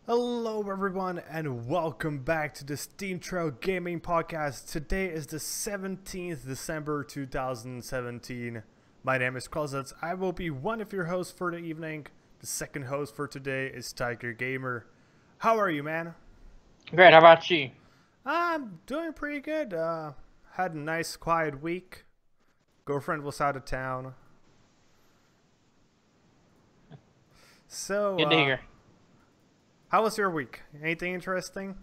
Hello everyone and welcome back to the Steemtrail Gaming Podcast. Today is the 17th December 2017. My name is Kralizec. I will be one of your hosts for the evening. The second host for today is Tygergamer. How are you, man? Great, how about you? I'm doing pretty good. Had a nice quiet week. Girlfriend was out of town. So, Good to hear. how was your week? Anything interesting?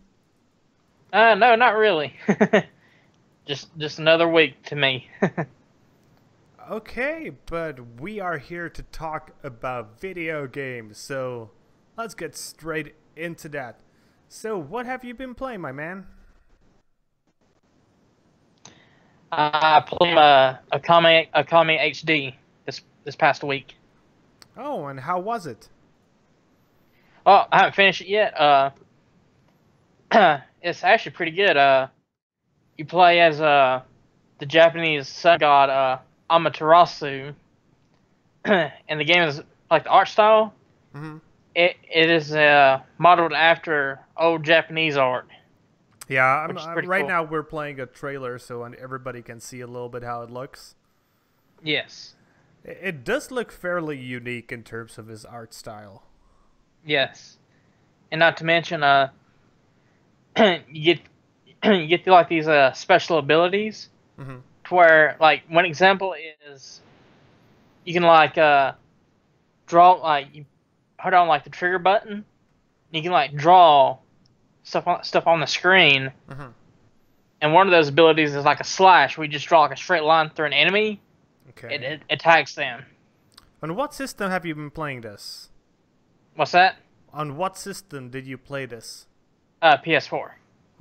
No, not really. just another week to me. Okay, but we are here to talk about video games, so let's get straight into that. So, what have you been playing, my man? I played Akame HD this past week. Oh, and how was it? Oh, I haven't finished it yet. It's actually pretty good. You play as the Japanese sun god Amaterasu, and the game is like the art style. Mm-hmm. It is modeled after old Japanese art. Yeah, right cool. now we're playing a trailer, so everybody can see a little bit how it looks. Yes. It does look fairly unique in terms of his art style. Yes, and not to mention, you get like these special abilities, Mm-hmm. to where like one example is you can like draw, like you hold on like the trigger button, and you can like draw stuff on the screen, Mm-hmm. and one of those abilities is like a slash, where you just draw like a straight line through an enemy. Okay. It attacks them. On what system have you been playing this? What's that? On what system did you play this? PS4.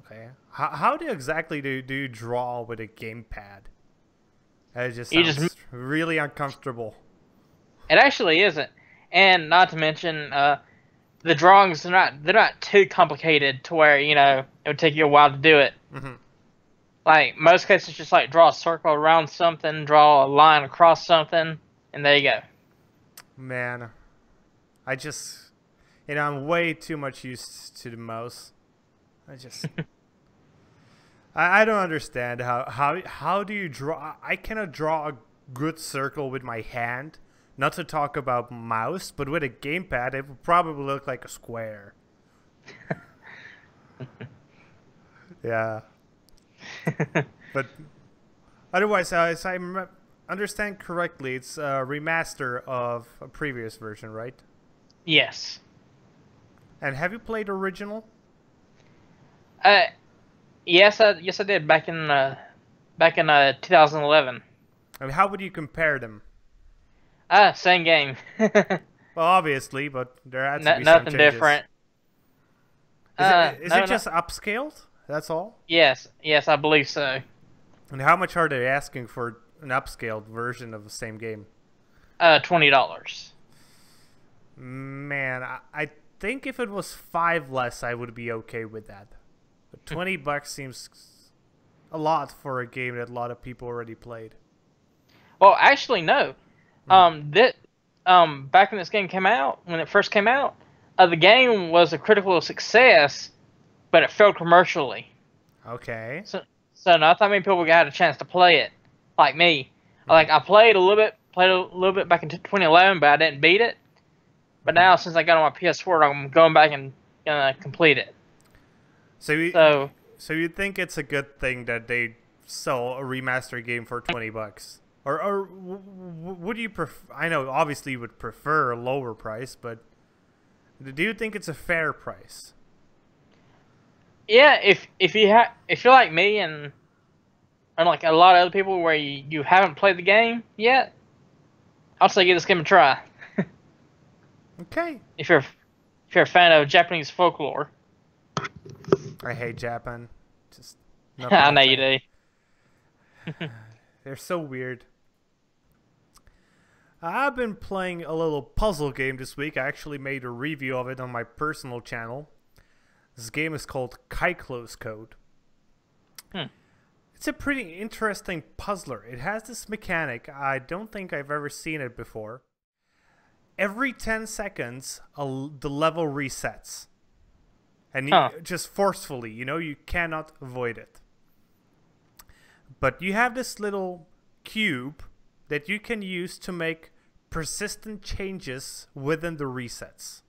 Okay. How exactly do you draw with a gamepad? It just You sounds just- really uncomfortable. It actually isn't, and not to mention, the drawings they're not too complicated to where it would take you a while to do it. Mm-hmm. Like most cases, just like draw a circle around something, draw a line across something, and there you go. Man, I just, I'm way too much used to the mouse. I just, I don't understand how do you draw? I cannot draw a good circle with my hand. Not to talk about mouse, but with a gamepad, it would probably look like a square. Yeah. But otherwise, as I understand correctly, it's a remaster of a previous version, right? Yes. And have you played original? Yes, I did back in 2011. I mean, how would you compare them? Same game. Well, obviously, but there had to be some Nothing changes. different. Is it just upscaled? That's all? Yes, I believe so. And how much are they asking for an upscaled version of the same game? $20. Man, I think if it was 5 less, I would be okay with that. But $20 seems a lot for a game that a lot of people already played. Well, actually, no. Back when this game came out, when it first came out, the game was a critical success, but it failed commercially. Okay. So not that many people got a chance to play it, like me. Like I played a little bit back in 2011, but I didn't beat it. But now, since I got on my PS4, I'm going back and gonna complete it. So you think it's a good thing that they sell a remastered game for $20? Or would you prefer? I know obviously you would prefer a lower price, but do you think it's a fair price? Yeah, if you're like me and like a lot of other people where you haven't played the game yet, I'll say give this game a try. Okay. If you're a fan of Japanese folklore. I hate Japan. Just I know you do. They're so weird. I've been playing a little puzzle game this week. I actually made a review of it on my personal channel. This game is called Code. it's a pretty interesting puzzler. It has this mechanic. I don't think I've ever seen it before. Every 10 seconds, the level resets. And just forcefully, you know, you cannot avoid it. But you have this little cube that you can use to make persistent changes within the resets.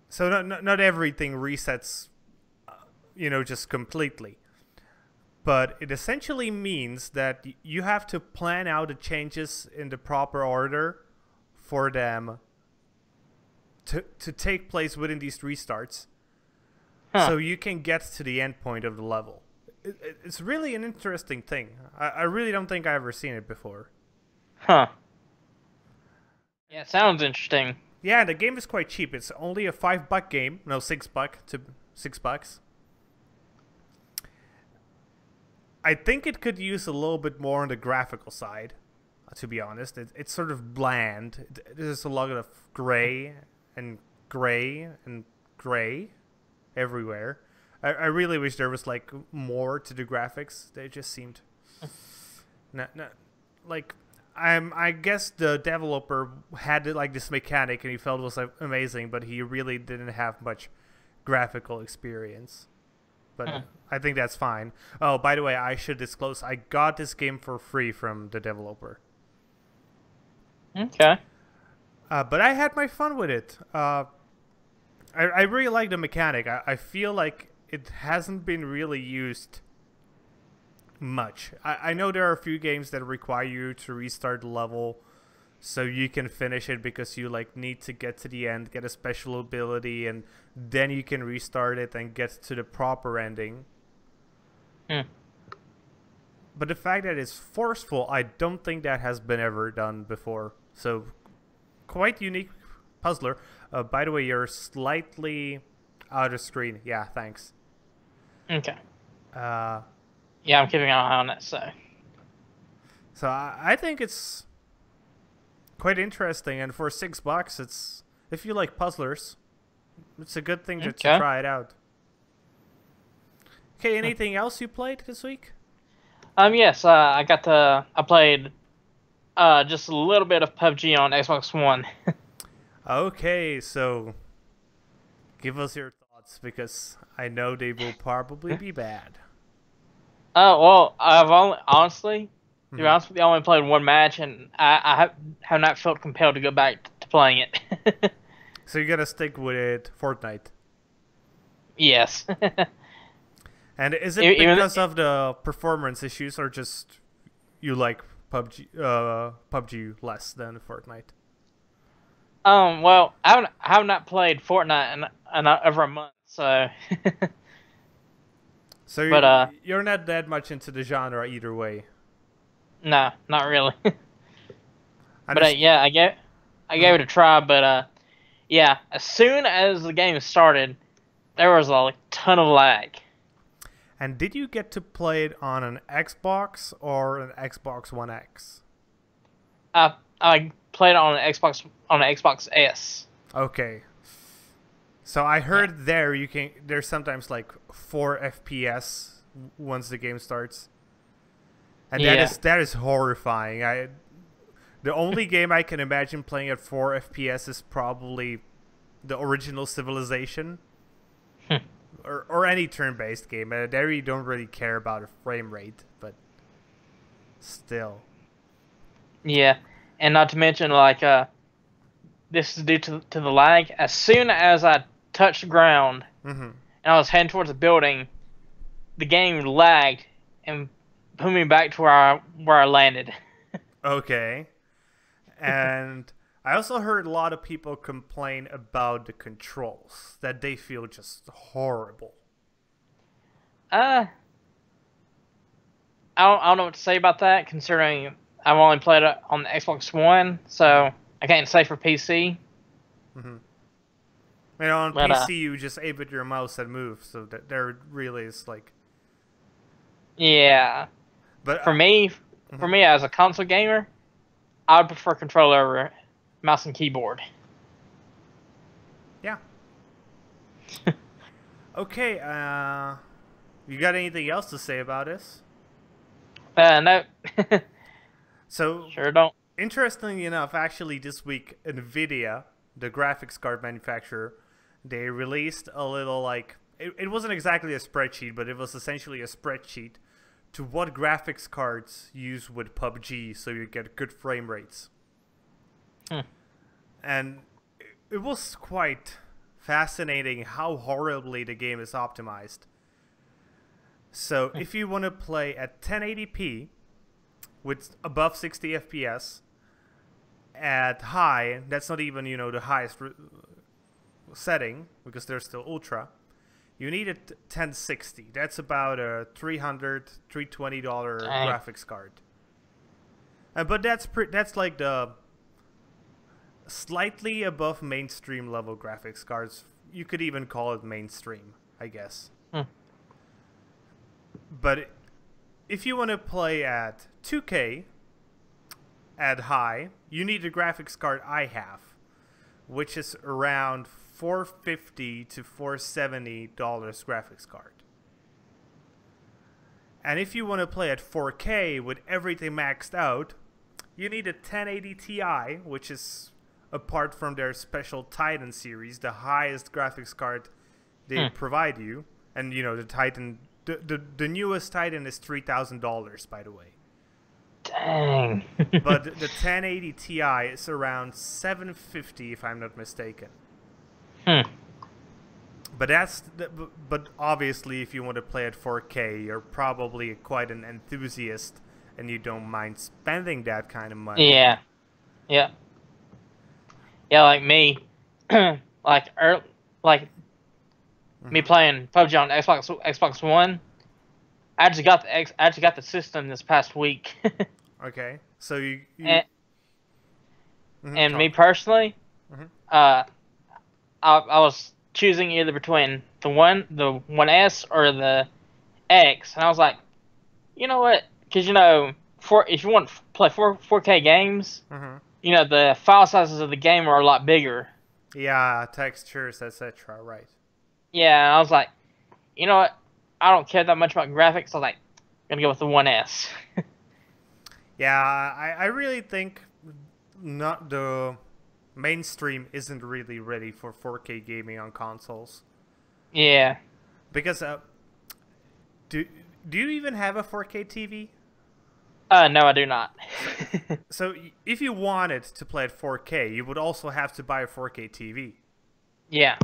So not everything resets, you know, just completely. But it essentially means that you have to plan out the changes in the proper order for them to take place within these restarts. So you can get to the end point of the level. It's really an interesting thing. I really don't think I've ever seen it before. Yeah, it sounds interesting. Yeah, the game is quite cheap. It's only a $5 game. No, $6. I think it could use a little bit more on the graphical side, to be honest. It's sort of bland. There's a lot of gray and gray and gray everywhere. I really wish there was like more to the graphics. They just seemed not like I guess the developer had like this mechanic and he felt it was like, amazing, but he really didn't have much graphical experience. But I think that's fine. Oh, by the way, I should disclose I got this game for free from the developer. Okay. But I had my fun with it. I really like the mechanic. I feel like it hasn't been really used much. I know there are a few games that require you to restart the level so you can finish it because you like need to get to the end, get a special ability, and then you can restart it and get to the proper ending. But the fact that it's forceful, I don't think that has been ever done before. So quite unique puzzler. By the way, you're slightly out of screen. Yeah, thanks. Okay. Yeah, I'm keeping an eye on it. So I think it's quite interesting, and for $6, it's if you like puzzlers, it's a good thing to try it out. Okay, anything else you played this week? Yes, I played just a little bit of PUBG on Xbox One. Okay, so give us your thoughts because I know they will probably be bad. Well, I've honestly, to be honest with you, I only played one match, and I have not felt compelled to go back to playing it. So you're gonna stick with Fortnite? Yes. And is it because of the performance issues, or just you like PUBG less than Fortnite? Well, I have not played Fortnite in over a month, so. So you're not that much into the genre either way. No, not really. But yeah, I gave it a try. But yeah, as soon as the game started, there was a ton of lag. And did you get to play it on an Xbox or an Xbox One X? I played it on an Xbox S. Okay. So I heard there's sometimes like 4 FPS once the game starts. And that is horrifying. The only game I can imagine playing at 4 FPS is probably the original Civilization. Or any turn-based game. There you don't really care about a frame rate, but still. Yeah, and not to mention, this is due to the lag. As soon as I touched the ground and I was heading towards the building, the game lagged and put me back to where I landed. Okay. And I also heard a lot of people complain about the controls, that they feel just horrible. I don't know what to say about that, considering I've only played it on the Xbox One, so I can't say for PC. You know, on PC you just aim with your mouse and move, so that there really is like. Yeah, but for me as a console gamer, I would prefer controller over mouse and keyboard. Yeah. Okay. You got anything else to say about this? No. So, Sure don't. interestingly enough, actually this week, NVIDIA, the graphics card manufacturer, they released a little, like, it wasn't exactly a spreadsheet, but it was essentially a spreadsheet to what graphics cards use with PUBG so you get good frame rates. And it was quite fascinating how horribly the game is optimized. So if you want to play at 1080p with above 60 FPS at high, that's not even, you know, the highest setting because there's still ultra, you need a 1060. That's about a $320 graphics card. But that's like the slightly above mainstream level graphics cards. You could even call it mainstream, I guess. But if you want to play at 2K at high, you need the graphics card I have, which is around $450 to $470 graphics card. And if you want to play at 4K with everything maxed out, you need a 1080 Ti, which is, apart from their special Titan series, the highest graphics card they provide you. And you know, the Titan, the newest Titan is $3,000, by the way. Dang. But the 1080 Ti is around $750, if I'm not mistaken. But but obviously, if you want to play at 4K, you're probably quite an enthusiast, and you don't mind spending that kind of money. Yeah. Yeah. Yeah, like me, like me playing PUBG on Xbox One. I actually got the system this past week. Okay, so you and me personally, I was choosing either between the 1S or the X, and I was like, you know what? Because, you know, if you want to play 4K games, you know, the file sizes of the game are a lot bigger. Yeah, textures, etc. Right. Yeah, and I was like, you know what? I don't care that much about graphics. So I was like, I'm gonna go with the 1S. Yeah, I really think not the mainstream isn't really ready for 4K gaming on consoles. Yeah. Because do you even have a 4K TV? No, I do not. So if you wanted to play at 4K, you would also have to buy a 4K TV. Yeah.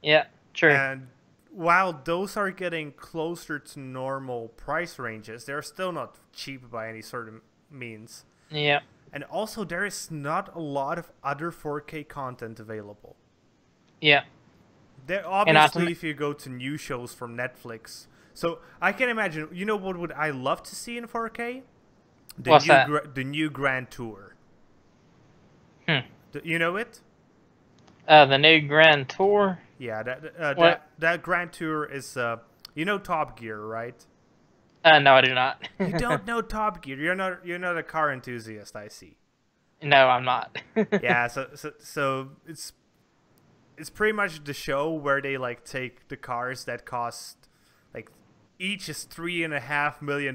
Yeah, true. And while those are getting closer to normal price ranges, they're still not cheap by any sort of means. Yeah. And also, there is not a lot of other 4K content available. Yeah. There, obviously, if you go to new shows from Netflix. So, I can imagine, you know what would I love to see in 4K? What's that? The new Grand Tour. You know it? The new Grand Tour? Yeah, that Grand Tour is, you know Top Gear, right? No, I do not. You don't know Top Gear. You're not a car enthusiast, I see. No, I'm not. Yeah, so it's pretty much the show where they like take the cars that cost like each is $3.5 million.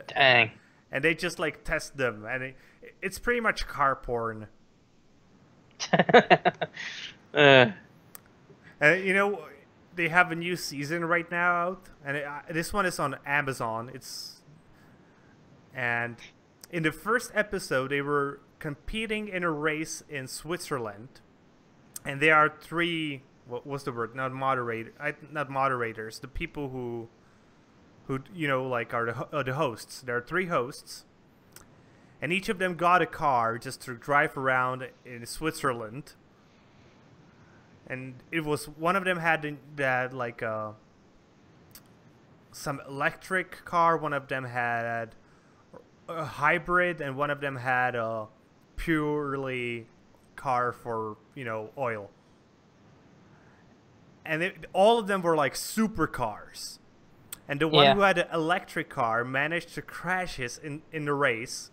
Dang. And they just like test them, and it's pretty much car porn. And you know, they have a new season right now out, and this one is on Amazon. And in the first episode, they were competing in a race in Switzerland, and there are three. What was the word? Not moderators. The people who you know, like are the hosts. There are three hosts, and each of them got a car just to drive around in Switzerland. And it was, one of them had like some electric car, one of them had a hybrid, and one of them had a purely car for, you know, oil. And all of them were like supercars. And the one who had an electric car managed to crash in the race.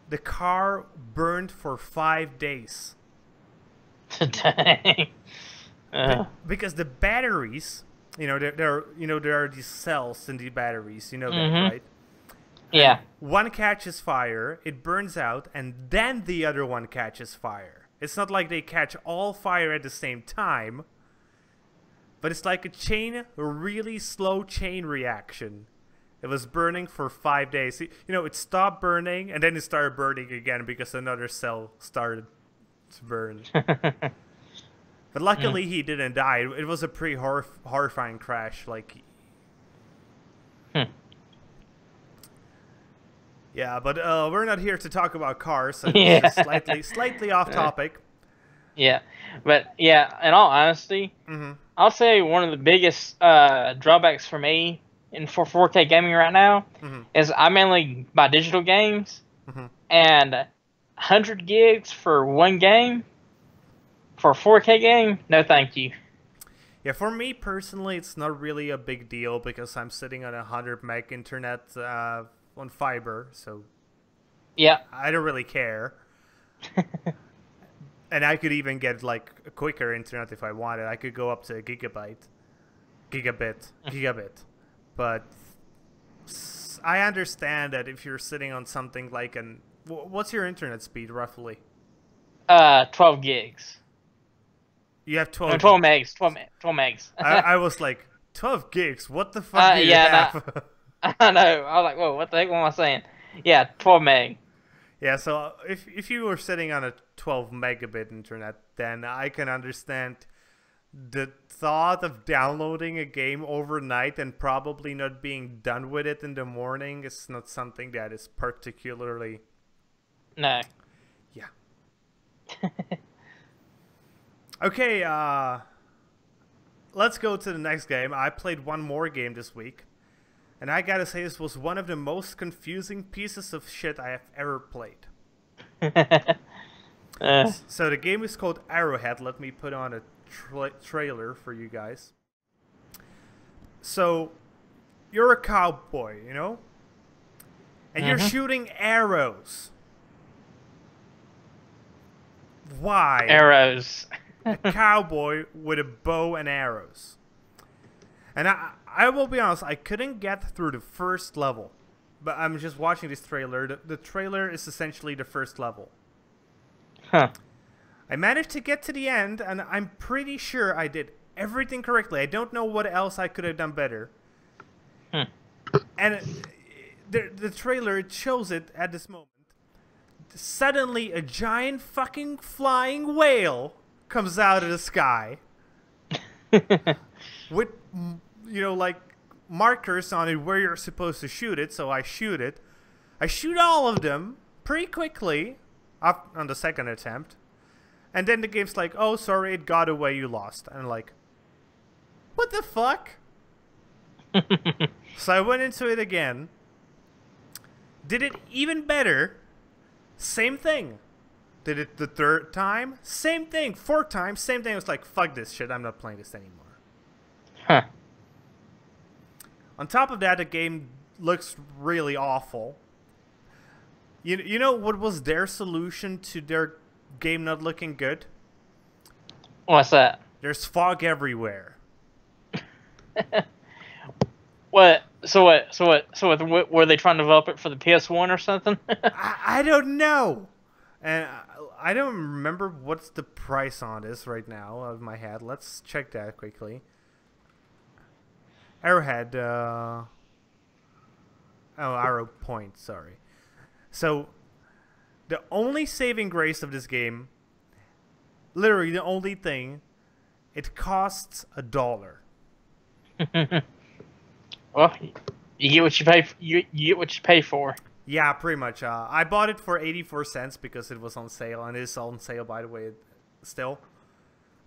The car burned for 5 days. Dang. Because the batteries there are these cells in the batteries. You know that, Mhm. right? Yeah. And one catches fire, it burns out, and then the other one catches fire. It's not like they catch all fire at the same time, but it's like a really slow chain reaction. It was burning for 5 days. It stopped burning, and then it started burning again because another cell started to burn. But luckily, he didn't die. It was a pretty horrifying crash. Like, yeah, but we're not here to talk about cars, so it's just slightly off topic. Yeah, but yeah, in all honesty, I'll say one of the biggest drawbacks for me for 4K gaming right now is I mainly buy digital games, and 100 gigs for one game, for a 4K game, no thank you. Yeah, for me personally, it's not really a big deal because I'm sitting on 100 meg internet on fiber, so yeah, I don't really care. And I could even get like a quicker internet if I wanted. I could go up to a gigabit. But I understand that if you're sitting on something like what's your internet speed roughly? 12 gigs. You have 12. No, 12 megs. 12 megs. I was like 12 gigs. What the fuck do you have? I know. I was like, whoa, what the heck am I saying? Yeah, 12 meg. Yeah, so if you were sitting on a 12 megabit internet, then I can understand the thought of downloading a game overnight and probably not being done with it in the morning is not something that is particularly... No. Yeah. Okay, let's go to the next game. I played one more game this week. And I gotta say, this was one of the most confusing pieces of shit I have ever played. So the game is called Arrowhead. Let me put on a trailer for you guys. So, you're a cowboy, you know? And you're shooting arrows. Why? Arrows. A cowboy with a bow and arrows. And I will be honest, I couldn't get through the first level. But I'm just watching this trailer. The trailer is essentially the first level. Huh. I managed to get to the end, and I'm pretty sure I did everything correctly. I don't know what else I could have done better. And the trailer, it shows it at this moment. Suddenly, a giant fucking flying whale comes out of the sky. With, like markers on it where you're supposed to shoot it, so I shoot it. I shoot all of them pretty quickly on the second attempt. And then the game's like, oh, sorry, it got away, you lost. And I'm like, what the fuck? So I went into it again. Did it even better. Same thing. Did it the third time? Same thing. Fourth time, same thing. I was like, fuck this shit, I'm not playing this anymore. Huh. On top of that, the game looks really awful. You know what was their solution to their game not looking good? What's that? There's fog everywhere. What? So what? Were they trying to develop it for the PS1 or something? I don't know. And I don't remember what's the price on this right now out of my head. Let's check that quickly. Arrowhead. Arrow Point, sorry. So, the only saving grace of this game, literally the only thing, it costs $1. Well, you get what you pay. You get what you pay for. Yeah, pretty much. I bought it for 84 cents because it was on sale, and it is on sale, by the way, still.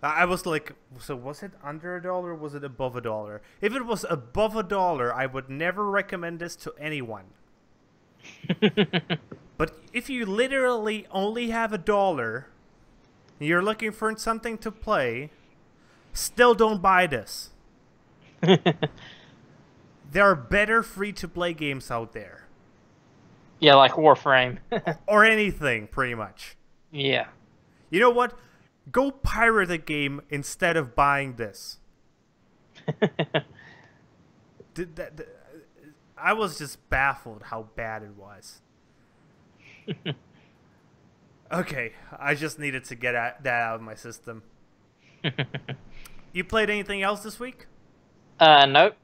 I was like, so was it under $1 or was it above $1? If it was above $1, I would never recommend this to anyone. But if you literally only have $1, and you're looking for something to play, still don't buy this. There are better free-to-play games out there. Yeah, like Warframe. Or anything, pretty much. Yeah. You know what? Go pirate a game instead of buying this. Did that? I was just baffled how bad it was. Okay, I just needed to get that out of my system. You played anything else this week? Nope.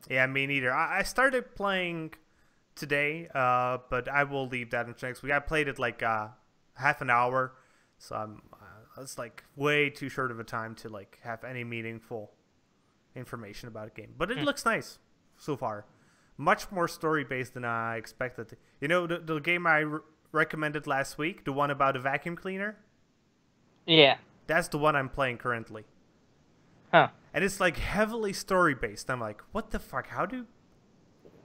Yeah, me neither. I started playing today, but I will leave that until next week. I played it like half an hour, so it's like way too short of a time to like have any meaningful information about a game. But it looks nice so far. Much more story based than I expected. You know, the game I recommended last week, the one about a vacuum cleaner. Yeah. That's the one I'm playing currently. Huh. And it's like heavily story based. I'm like, what the fuck?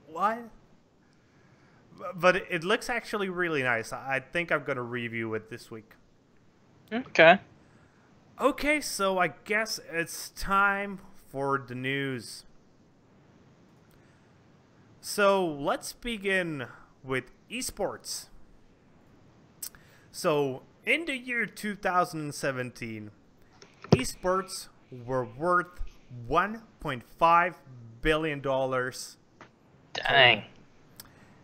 What? But it looks actually really nice. I think I'm gonna review it this week. Okay. Okay, so I guess it's time for the news. So let's begin with esports. So in the year 2017, esports were worth $1.5 billion. Dang.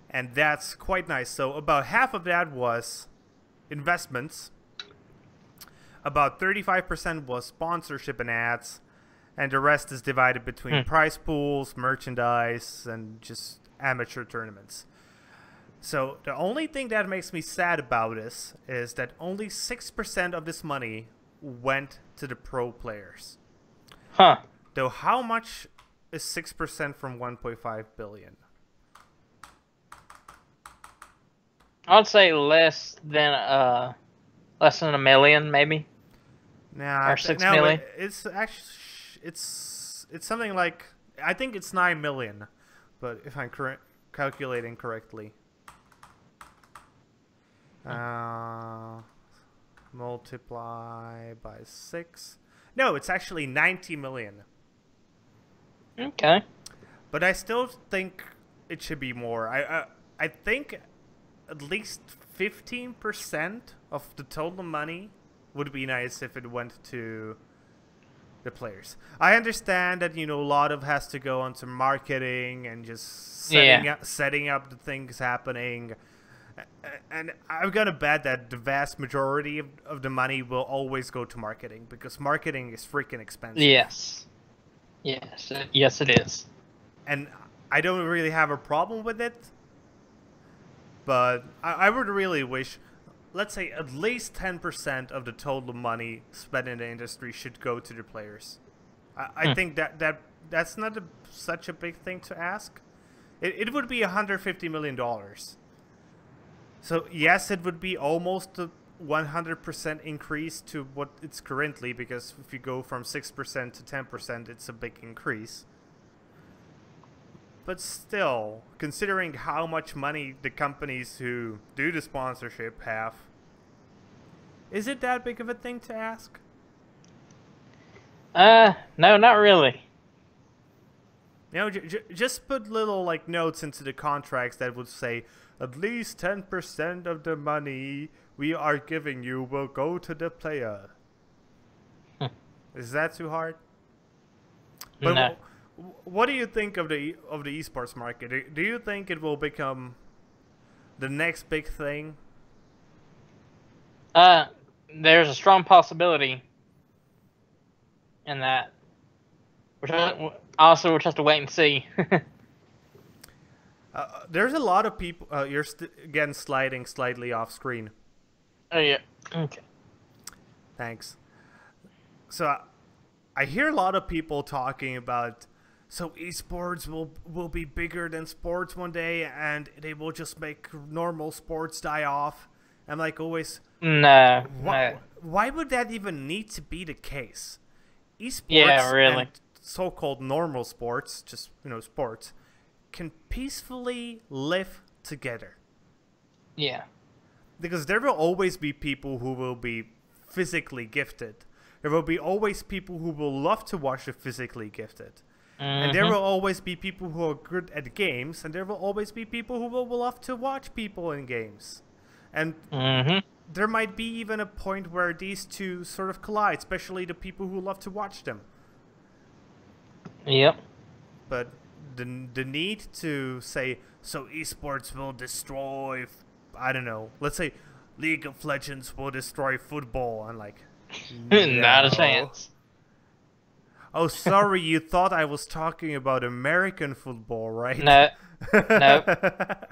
And that's quite nice. So about half of that was investments. About 35% was sponsorship and ads. And the rest is divided between prize pools, merchandise, and just amateur tournaments. So the only thing that makes me sad about this is that only 6% of this money went to the pro players. Huh. Though how much is 6% from 1.5 billion? I'd say less than a million, maybe. Nah, Or 6 million. It's actually it's something like, I think it's 9 million, but if I'm calculating correctly. Multiply by 6. No, it's actually 90 million. Okay. But I still think it should be more. I think at least 15% of the total money would be nice if it went to the players. I understand that, you know, a lot of has to go onto marketing and just setting up the things happening. And I'm gonna bet that the vast majority of the money will always go to marketing, because marketing is freaking expensive. Yes. Yes, it is. And I don't really have a problem with it, but I would really wish, let's say, at least 10% of the total money spent in the industry should go to the players. I think that's not such a big thing to ask. It would be $150 million. So yes, it would be almost a 100% increase to what it's currently, because if you go from 6% to 10%, it's a big increase. But still, considering how much money the companies who do the sponsorship have, is it that big of a thing to ask? No, not really. You know, just put little like notes into the contracts that would say at least 10% of the money we are giving you will go to the player. Is that too hard? But No. what do you think of the esports market? Do you think it will become the next big thing? There's a strong possibility in that. Which also we'll just have to wait and see. There's a lot of people. You're again sliding slightly off screen. Oh yeah. Okay. Thanks. So I hear a lot of people talking about, so esports will be bigger than sports one day, and they will just make normal sports die off. I'm like, always, No. why would that even need to be the case? Yeah, really. And so-called normal sports, just, you know, sports, can peacefully live together. Yeah. Because there will always be people who will be physically gifted. There will be always people who will love to watch the physically gifted. And there will always be people who are good at games, and there will always be people who will love to watch people in games. And there might be even a point where these two sort of collide, especially the people who love to watch them. Yep. But the need to say, so esports will destroy, I don't know, let's say League of Legends will destroy football. I'm like, Not a no. chance. Oh, sorry, you thought I was talking about American football, right? No. No.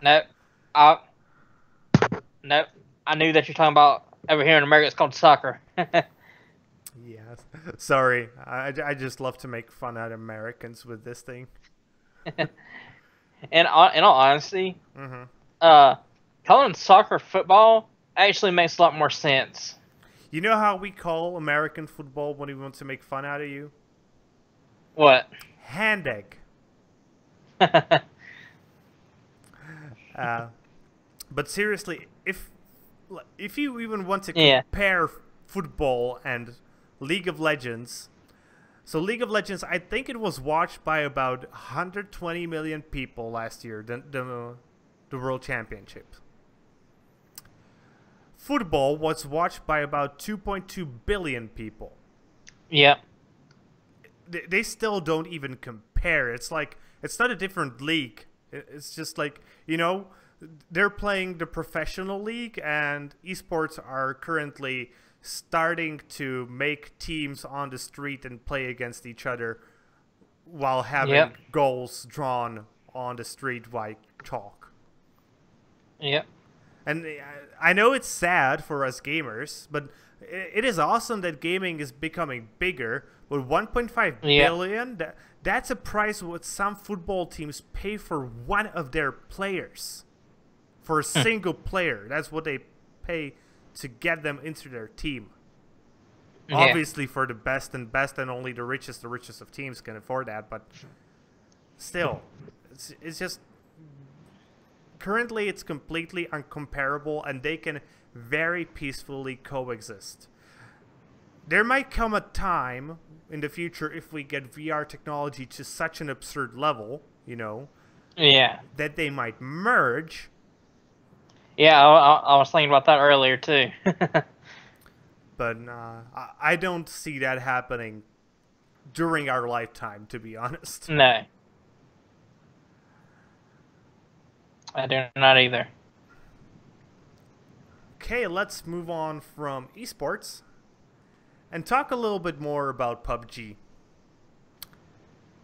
No. I, no. I knew that you're talking about over here in America. It's called soccer. Yes. Sorry, I just love to make fun out of Americans with this thing. And in all honesty, Mm-hmm. calling soccer football actually makes a lot more sense. You know how we call American football when we want to make fun out of you? What? Hand egg. But seriously, if you even want to Yeah. compare football and League of Legends, so League of Legends, I think it was watched by about 120 million people last year, the World Championship. Football was watched by about 2.2 billion people. Yep. They still don't even compare. It's like, it's not a different league. It's just like, you know, they're playing the professional league, and esports are currently starting to make teams on the street and play against each other while having goals drawn on the street by chalk. Yep. And I know it's sad for us gamers, but it is awesome that gaming is becoming bigger. With 1.5 billion, that's a price what some football teams pay for one of their players. For a single player. That's what they pay to get them into their team. Yeah. Obviously for the best and only the richest of teams can afford that, but still, it's just, currently it's completely uncomparable, and they can very peacefully coexist. There might come a time in the future, if we get VR technology to such an absurd level, you know, that they might merge. Yeah, I was thinking about that earlier too. But I don't see that happening during our lifetime, to be honest. No. I do not either. Okay, let's move on from esports and talk a little bit more about PUBG.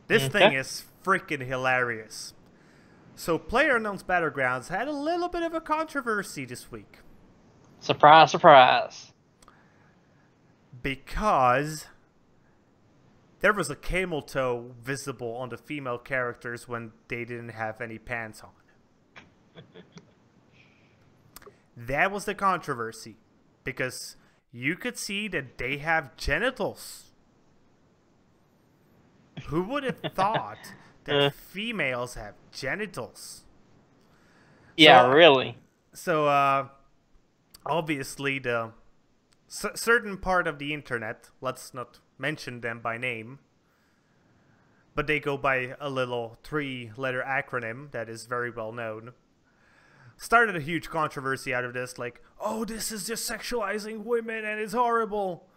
This thing is freaking hilarious. So PlayerUnknown's Battlegrounds had a little bit of a controversy this week. Surprise, surprise. Because there was a camel toe visible on the female characters when they didn't have any pants on. That was the controversy. Because you could see that they have genitals. Who would have thought that females have genitals? Yeah, so, really. So, obviously, the certain part of the internet, let's not mention them by name, but they go by a little 3-letter acronym that is very well known, started a huge controversy out of this, like, oh, this is just sexualizing women and it's horrible.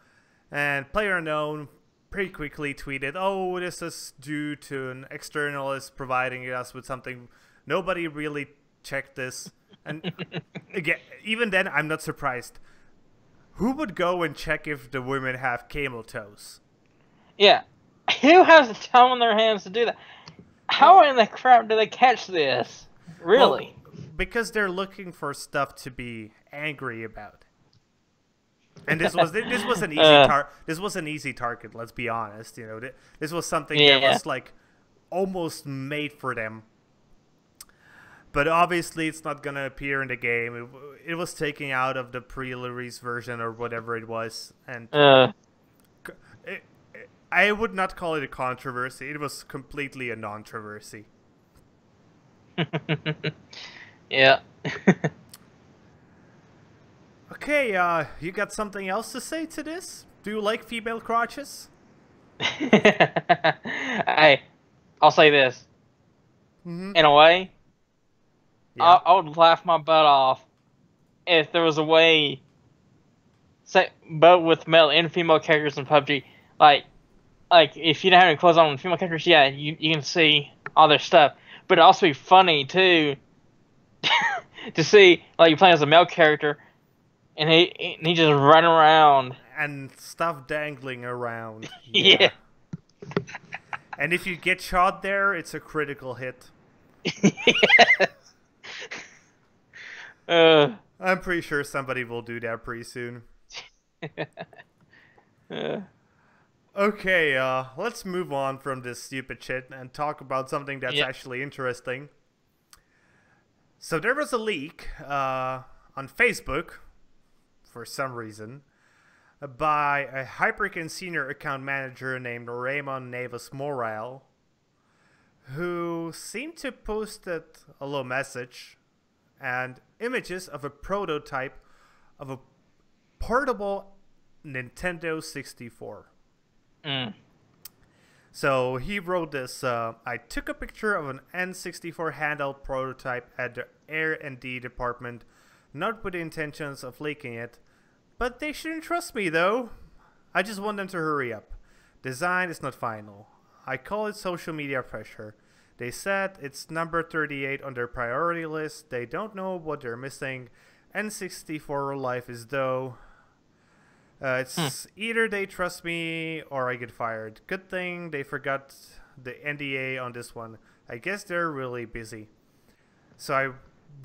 And PlayerUnknown pretty quickly tweeted, oh, this is due to an externalist providing us with something. Nobody really checked this. And again, even then, I'm not surprised. Who would go and check if the women have camel toes? Yeah. Who has the time on their hands to do that? How in the crap do they catch this? Really? Well, because they're looking for stuff to be angry about. And this was an easy target. Let's be honest. You know, this was something that was like almost made for them. But obviously, it's not gonna appear in the game. It was taken out of the pre-release version or whatever it was, and I would not call it a controversy. It was completely a non-controversy. Yeah. Okay, you got something else to say to this? Do you like female crotches? Hey, I'll say this. In a way, I would laugh my butt off if there was a way, say, both with male and female characters in PUBG, like like if you don't have any clothes on female characters, yeah, you can see all their stuff. But it'd also be funny too to see like you're playing as a male character and he just run around. And stuff dangling around. Yeah. Yeah. And if you get shot there, it's a critical hit. Yeah. I'm pretty sure somebody will do that pretty soon. Okay, let's move on from this stupid shit and talk about something that's actually interesting. So there was a leak on Facebook, for some reason, by a Hyperkin senior account manager named Raymond Neves Morale, who seemed to post a little message and images of a prototype of a portable Nintendo 64. So he wrote this, I took a picture of an N64 handheld prototype at the R&D department, not with the intentions of leaking it, but they shouldn't trust me though. I just want them to hurry up. Design is not final. I call it social media pressure. They said it's number 38 on their priority list. They don't know what they're missing. N64 life is though. It's either they trust me or I get fired. Good thing they forgot the NDA on this one. I guess they're really busy. So I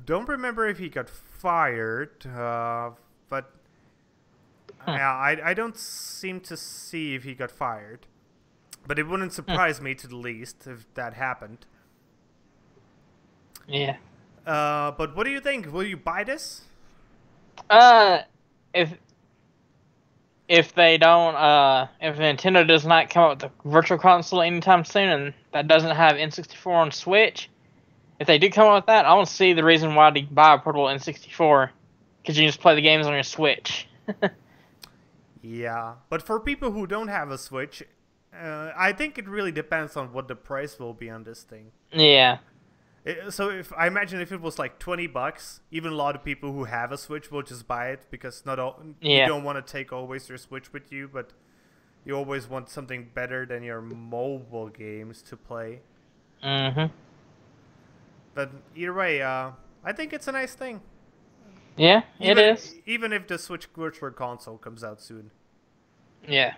don't remember if he got fired, but I don't seem to see if he got fired. But it wouldn't surprise me to the least if that happened. Yeah. But what do you think? Will you buy this? If they don't, if Nintendo does not come up with a virtual console anytime soon, and that doesn't have N64 on Switch, if they do come up with that, I don't see the reason why to buy a portable N64, because you can just play the games on your Switch. Yeah, but for people who don't have a Switch, I think it really depends on what the price will be on this thing. Yeah. So if I imagine if it was like $20, even a lot of people who have a Switch will just buy it because you don't want to take always your Switch with you, but you always want something better than your mobile games to play. But either way, I think it's a nice thing. Yeah, it is. Even if the Switch Virtual Console comes out soon. Yeah.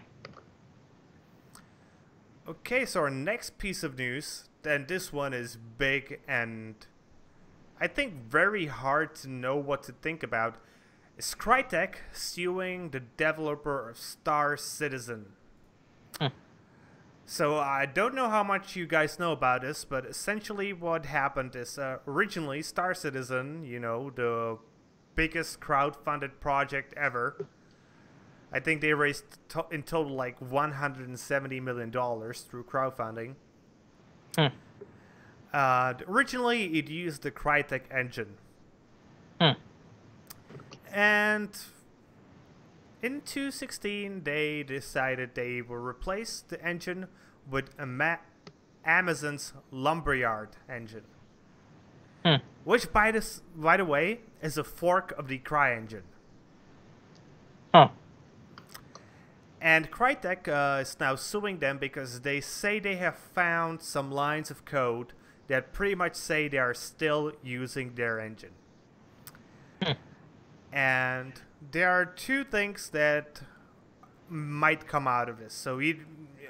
Okay, so our next piece of news, and this one is big and I think very hard to know what to think about, is Crytek suing the developer of Star Citizen. So I don't know how much you guys know about this, but essentially what happened is originally Star Citizen, you know, the biggest crowd-funded project ever. I think they raised in total like $170 million through crowdfunding. Originally, it used the Crytek engine. And in 2016, they decided they will replace the engine with Amazon's Lumberyard engine. Which, by the way, is a fork of the CryEngine. And Crytek is now suing them because they say they have found some lines of code that pretty much say they are still using their engine. And there are two things that might come out of this. So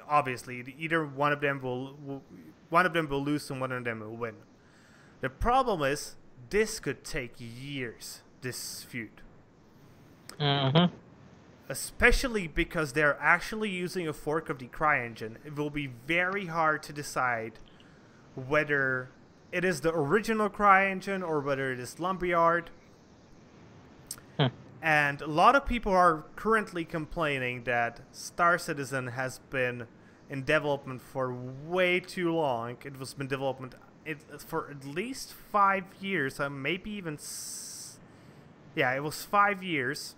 obviously, either one of them will lose and one of them will win. The problem is this could take years. This feud. Especially because they're actually using a fork of the CryEngine. It will be very hard to decide whether it is the original CryEngine or whether it is Lumberyard. And a lot of people are currently complaining that Star Citizen has been in development for way too long. It was been development for at least 5 years, maybe even it was 5 years.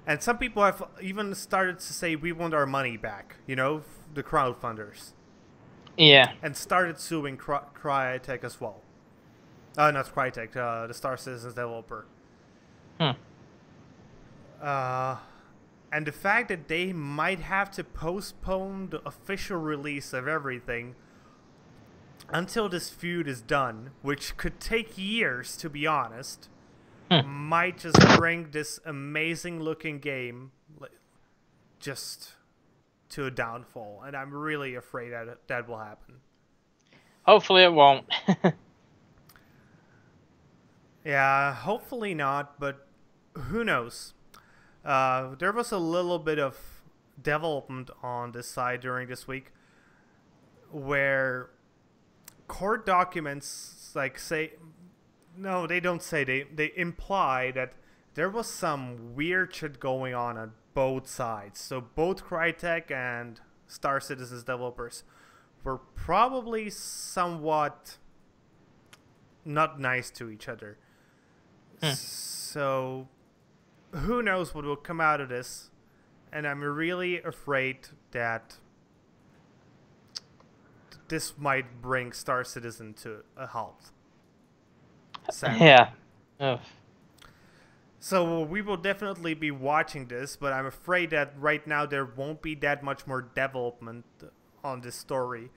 And some people have even started to say, we want our money back, you know, the crowdfunders. Yeah. And started suing Crytek as well. Not Crytek, the Star Citizen developer. And the fact that they might have to postpone the official release of everything until this feud is done, which could take years to be honest, might just bring this amazing looking game just to a downfall. And I'm really afraid that that will happen. Hopefully it won't. Yeah, hopefully not, but who knows? There was a little bit of development on this side during this week where court documents say no, they don't say, they imply that there was some weird shit going on both sides. So both Crytek and Star Citizen's developers were probably somewhat not nice to each other. So who knows what will come out of this, and I'm really afraid that this might bring Star Citizen to a halt. Sadly. Yeah. Ugh. So we will definitely be watching this, but I'm afraid that right now there won't be that much more development on this story.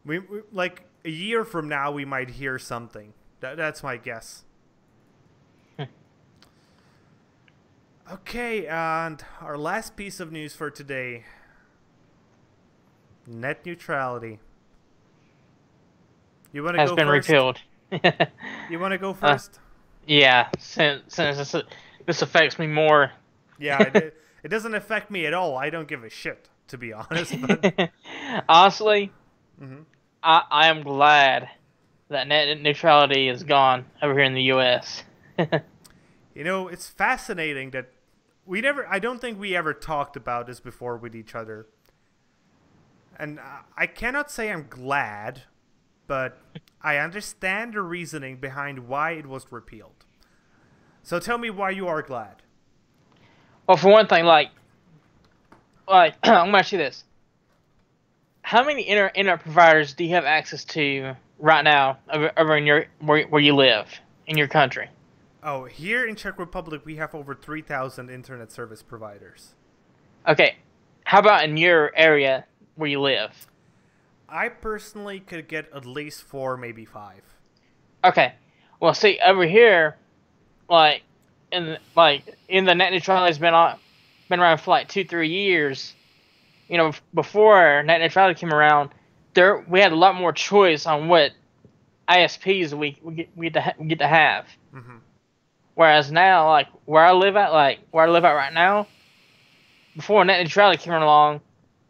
We like a year from now we might hear something. That's my guess. Okay, and our last piece of news for today. Net neutrality. You want to go first? Has been repealed. You want to go first? Yeah, since this affects me more. Yeah, it doesn't affect me at all. I don't give a shit, to be honest. But... Honestly, I am glad that net neutrality is gone over here in the U.S. You know, it's fascinating that I don't think we ever talked about this before with each other. And I cannot say I'm glad, but I understand the reasoning behind why it was repealed. So tell me why you are glad. Well, for one thing, like I'm gonna ask you this: how many internet providers do you have access to right now over in where you live in your country? Oh, here in Czech Republic, we have over 3,000 internet service providers. Okay, how about in your area where you live? I personally could get at least 4, maybe 5. Okay, well, see over here, in the net neutrality has been around for like 2-3 years. You know, before net neutrality came around, we had a lot more choice on what ISPs we get to have. Mm-hmm. Whereas now, like where I live at right now, before net neutrality came along,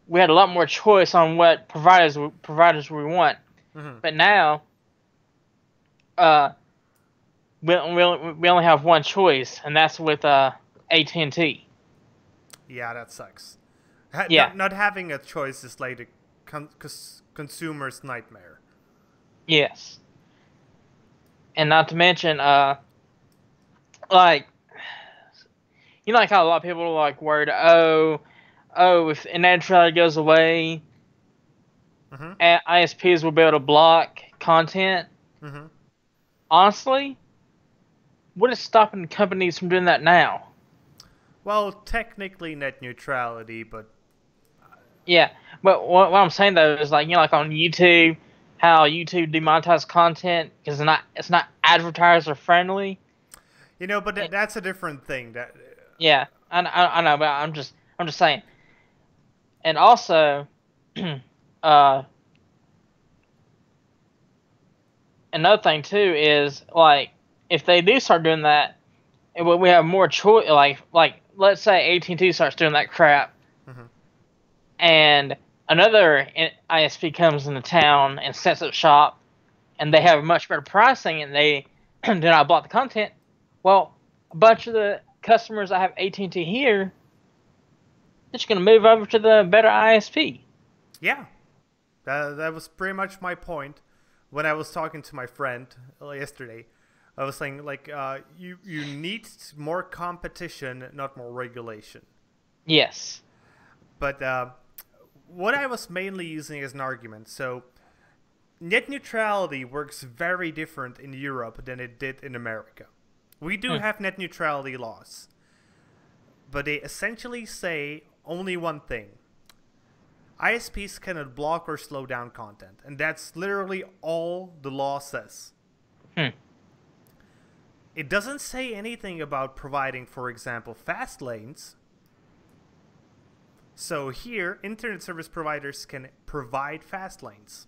we had a lot more choice on what providers we want. Mm-hmm. But now, we only have one choice, and that's with AT&T. Yeah, that sucks. Yeah. Not having a choice is like a consumer's nightmare. Yes. And not to mention, like, you know, like how a lot of people are like worried, if net neutrality goes away, ISPs will be able to block content. Mm-hmm. Honestly, what is stopping companies from doing that now? Well, technically net neutrality, but... Yeah, but what I'm saying though is like, you know, like on YouTube, how YouTube demonetizes content because it's not advertiser friendly. You know, but that's a different thing. Yeah, I know, but I'm just saying. And also, another thing too is like if they do start doing that, we have more choice. Like let's say AT&T starts doing that crap, and another ISP comes into town and sets up shop, and they have much better pricing, and they do not block the content. Well, a bunch of the customers that have AT&T here, they're just going to move over to the better ISP. Yeah. That was pretty much my point when I was talking to my friend yesterday. I was saying, like, you need more competition, not more regulation. Yes. But what I was mainly using as an argument, so net neutrality works very different in Europe than it did in America. We do have net neutrality laws. but they essentially say only one thing. ISPs cannot block or slow down content, and that's literally all the law says. It doesn't say anything about providing, for example, fast lanes. So here, internet service providers can provide fast lanes.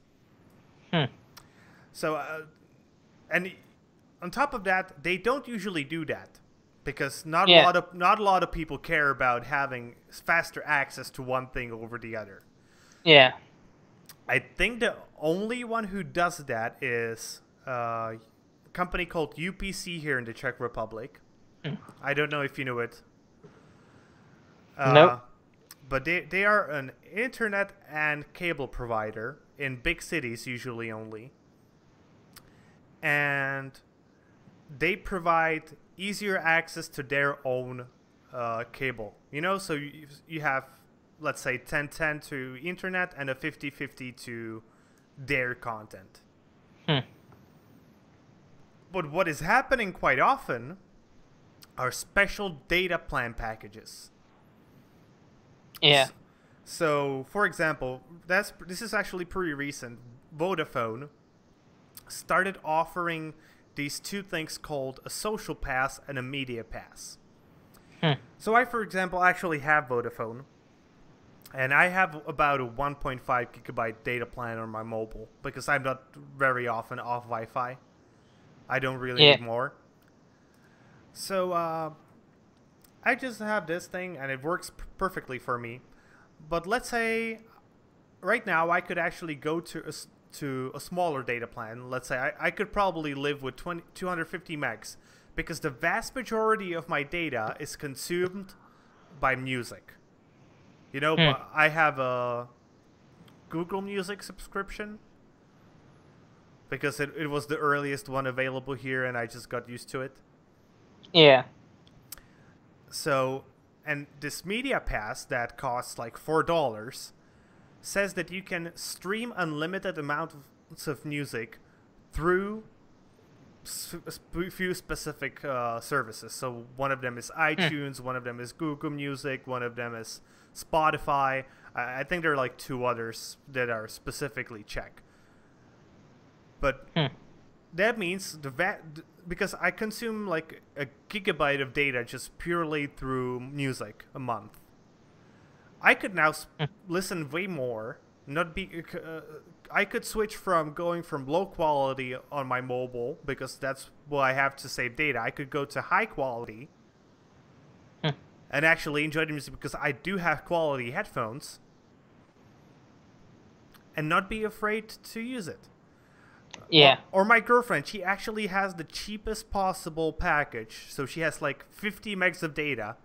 So, and on top of that, they don't usually do that because not a lot of people care about having faster access to one thing over the other. Yeah. I think the only one who does that is a company called UPC here in the Czech Republic. I don't know if you know it. Nope. But they are an internet and cable provider in big cities usually only. And they provide easier access to their own cable. You know, so you have, let's say, 10/10 to internet and a 50/50 to their content. But what is happening quite often are special data plan packages. Yeah. So, for example, this is actually pretty recent. Vodafone started offering these two things called a social pass and a media pass. So I, for example, actually have Vodafone. And I have about a 1.5 gigabyte data plan on my mobile because I'm not very often off Wi-Fi. I don't really need more. So I just have this thing and it works perfectly for me. But let's say right now I could actually go to a smaller data plan. Let's say I could probably live with 250 megs because the vast majority of my data is consumed by music. You know, I have a Google Music subscription because it was the earliest one available here and I just got used to it. Yeah. So, and this media pass that costs like $4 says that you can stream unlimited amounts of music through a few specific services. So one of them is iTunes, one of them is Google Music, one of them is Spotify. I think there are like two others that are specifically Czech. But that means because I consume like a gigabyte of data just purely through music a month. I could now listen way more. I could switch from going from low quality on my mobile because that's what I have to save data. I could go to high quality and actually enjoy the music because I do have quality headphones and not be afraid to use it. Yeah. Or my girlfriend, she actually has the cheapest possible package. So she has like 50 megs of data.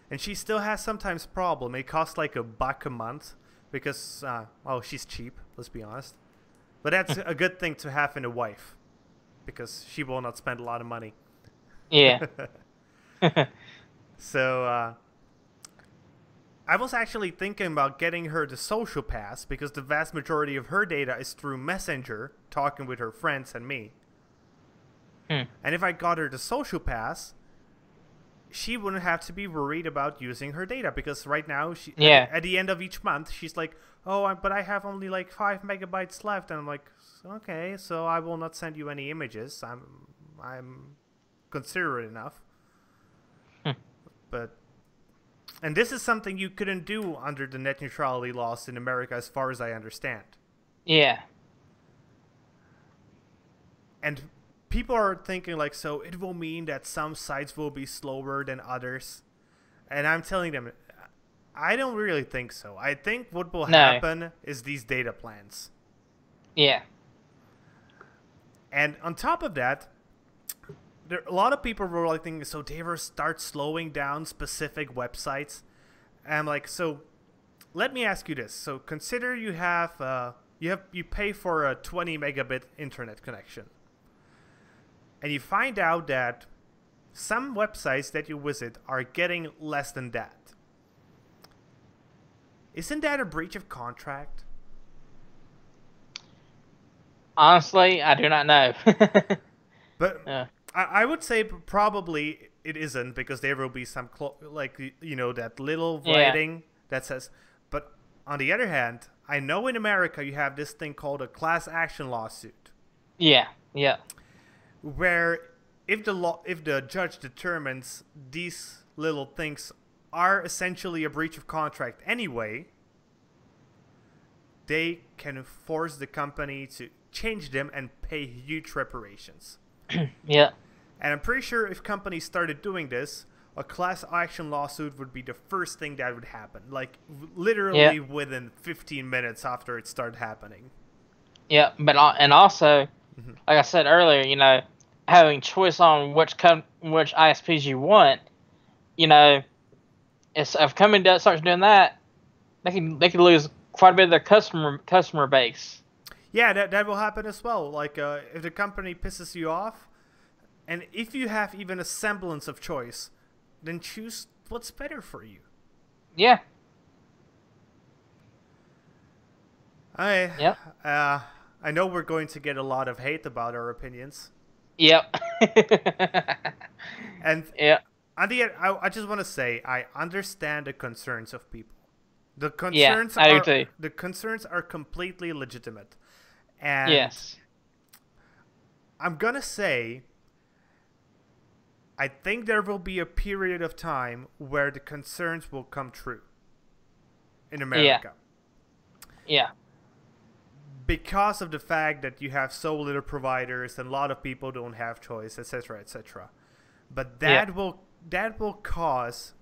And she still has sometimes problem. It costs like $1 a month. Because, well, she's cheap, let's be honest. But that's a good thing to have in a wife. Because she will not spend a lot of money. Yeah. So, I was actually thinking about getting her the social pass because the vast majority of her data is through Messenger, talking with her friends and me. And if I got her the social pass, she wouldn't have to be worried about using her data because right now, at the end of each month, she's like, oh, but I have only like 5 megabytes left. And I'm like, okay, so I will not send you any images. I'm considerate enough. But... And this is something you couldn't do under the net neutrality laws in America, as far as I understand. Yeah. And people are thinking like, so it will mean that some sites will be slower than others. And I'm telling them, I don't really think so. I think what will happen is these data plans. Yeah. And on top of that, a lot of people were like thinking, so they will start slowing down specific websites. And I'm like, so let me ask you this. So consider you pay for a 20 megabit internet connection. And you find out that some websites that you visit are getting less than that. Isn't that a breach of contract? Honestly, I do not know. But I would say probably it isn't, because there will be some that little writing that says. But on the other hand, I know in America you have this thing called a class action lawsuit. Yeah. Yeah. Where if the judge determines these little things are essentially a breach of contract anyway, they can force the company to change them and pay huge reparations. Yeah. And I'm pretty sure if companies started doing this, a class action lawsuit would be the first thing that would happen. Like, literally within 15 minutes after it started happening. Yeah, but and also, like I said earlier, you know, having choice on which ISPs you want, you know, if a company starts doing that, they could lose quite a bit of their customer base. Yeah, that will happen as well. Like, if the company pisses you off, and if you have even a semblance of choice, then choose what's better for you. Yeah. I know we're going to get a lot of hate about our opinions. Yep. And yeah. on the end, I just want to say I understand the concerns of people. The concerns are completely legitimate. And yes. I'm gonna say I think there will be a period of time where the concerns will come true in America. Yeah. Because of the fact that you have so little providers and a lot of people don't have choice, etc., etc. But that will cause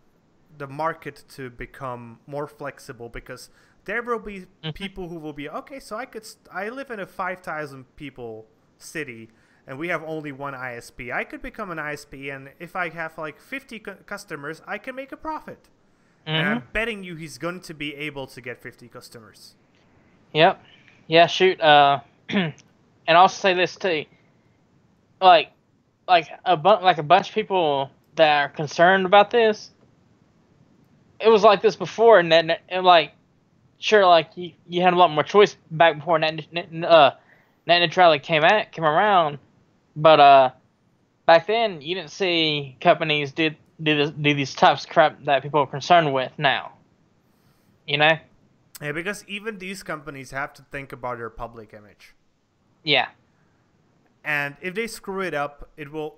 the market to become more flexible, because there will be people who will be, okay, so I live in a 5,000 people city and we have only one ISP. I could become an ISP, and if I have like 50 customers, I can make a profit. And I'm betting you he's going to be able to get 50 customers. Yep. Yeah, shoot. And I'll say this too. Like a bunch of people that are concerned about this. It was like this before, and then like, sure, like you had a lot more choice back before net neutrality came around, but back then you didn't see companies do these types of crap that people are concerned with now. You know? Yeah, because even these companies have to think about their public image. Yeah. And if they screw it up, it will.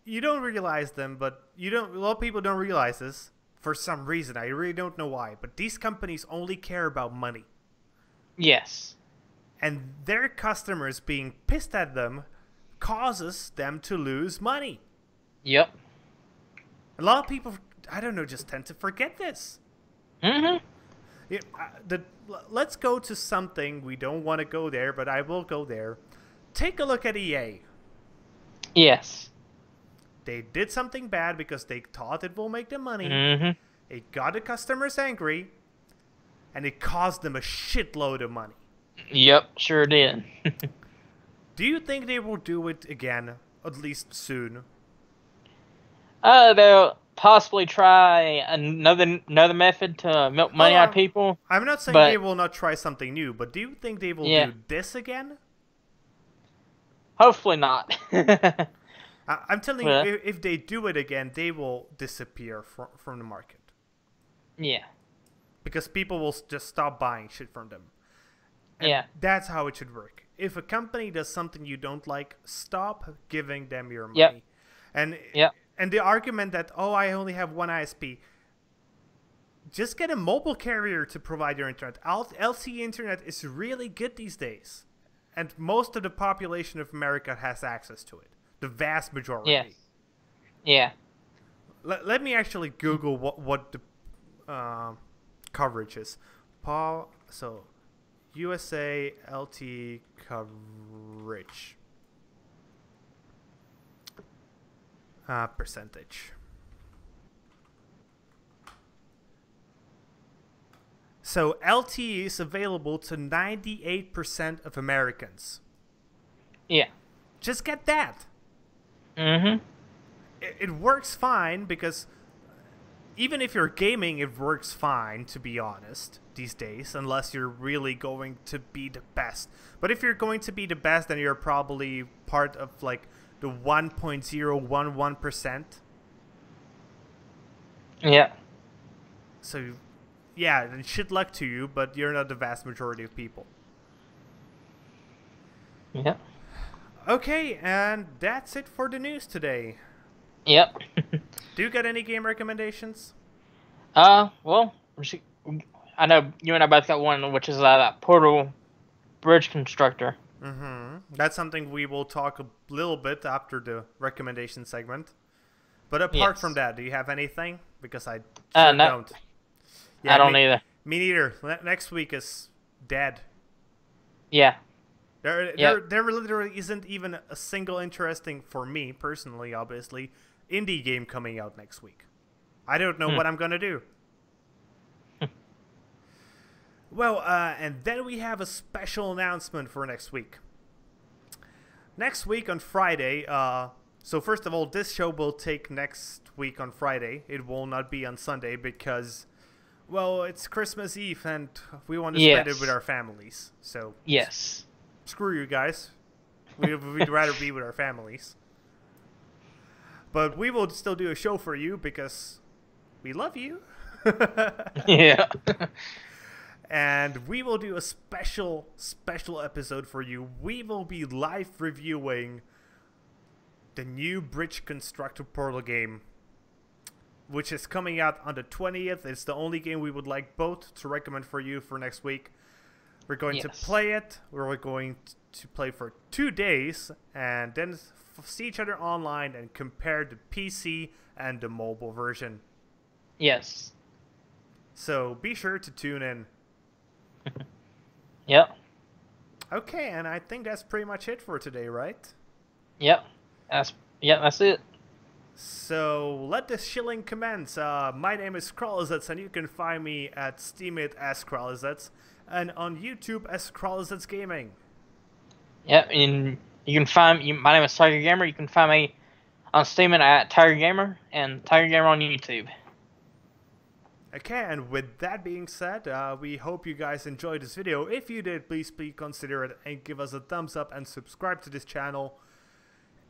You don't realize them, but a lot of people don't realize this for some reason. I really don't know why, but these companies only care about money. Yes. And their customers being pissed at them causes them to lose money. Yep. A lot of people, I don't know, just tend to forget this. Mm-hmm. Yeah, let's go to something. We don't want to go there, but I will go there. Take a look at EA. Yes. They did something bad because they thought it will make them money. Mm-hmm. It got the customers angry, and it cost them a shitload of money. Yep, sure did. Do you think they will do it again, at least soon? They'll possibly try another method to milk money out of people. I'm not saying they will not try something new, but do you think they will do this again? Hopefully not. I'm telling you, if they do it again, they will disappear from the market. Yeah. Because people will just stop buying shit from them. And that's how it should work. If a company does something you don't like, stop giving them your money. And the argument that, oh, I only have one ISP, just get a mobile carrier to provide your internet. LTE internet is really good these days. And most of the population of America has access to it. The vast majority. Yes. Yeah. Let me actually Google what the coverage is. So, USA LTE coverage. Percentage. So LTE is available to 98% of Americans. Yeah. Just get that. Mm-hmm. It works fine, because even if you're gaming, it works fine, to be honest, these days, unless you're really going to be the best. But if you're going to be the best, then you're probably part of like the 1.011%. Yeah. So, yeah, and shit luck to you, but you're not the vast majority of people. Yeah. Okay, and that's it for the news today. Yep. Do you got any game recommendations? Well, I know you and I both got one, which is that Portal Bridge Constructor. That's something we will talk a little bit after the recommendation segment. But apart from that, do you have anything? Because I sure no, don't. Yeah, I don't either. Me neither. Next week is dead. Yeah. There literally isn't even a single interesting, for me personally, obviously, indie game coming out next week. I don't know what I'm gonna do. Well, and then we have a special announcement for next week. Next week on Friday, so first of all, this show will take next week on Friday. It will not be on Sunday because, well, it's Christmas Eve and we want to spend it with our families. So yes, screw you guys. We'd rather be with our families. But we will still do a show for you because we love you. Yeah. And we will do a special episode for you. We will be live reviewing the new Bridge Constructor Portal game, which is coming out on the 20th. It's the only game we would like both to recommend for you for next week. We're going to play it. We're going to play for 2 days and then see each other online and compare the PC and the mobile version. Yes. So be sure to tune in. Yep. Okay, and I think that's pretty much it for today, right? Yep. That's it. So let the shilling commence. My name is Kralizec, and you can find me at Steemit as Kralizec and on YouTube as Kralizec Gaming. Yep, and you can find my name is Tygergamer. You can find me on Steam at Tygergamer and Tygergamer on YouTube. Okay, and with that being said, we hope you guys enjoyed this video. If you did, please consider it and give us a thumbs up and subscribe to this channel.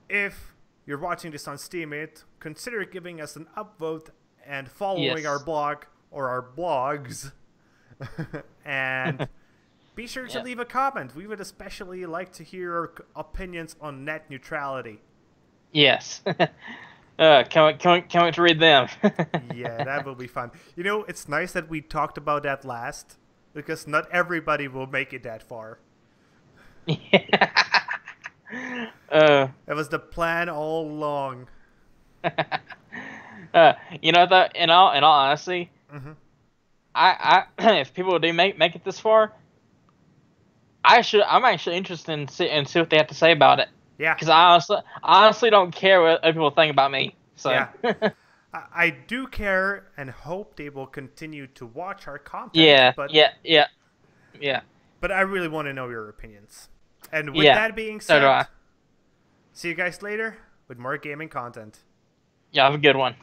If you're watching this on Steemit, consider giving us an upvote and following our blog or our blogs. And be sure to leave a comment. We would especially like to hear your opinions on net neutrality. Yes. Can't wait to read them. Yeah, that will be fun. You know, it's nice that we talked about that last, because not everybody will make it that far. Yeah. That was the plan all along. You know, though, in all honesty, I if people do make it this far, I'm actually interested in see what they have to say about it. Yeah. Because I honestly don't care what other people think about me. So. Yeah. I do care and hope they will continue to watch our content. Yeah. But, Yeah. But I really want to know your opinions. And with that being said, so do I. See you guys later with more gaming content. Yeah, have a good one.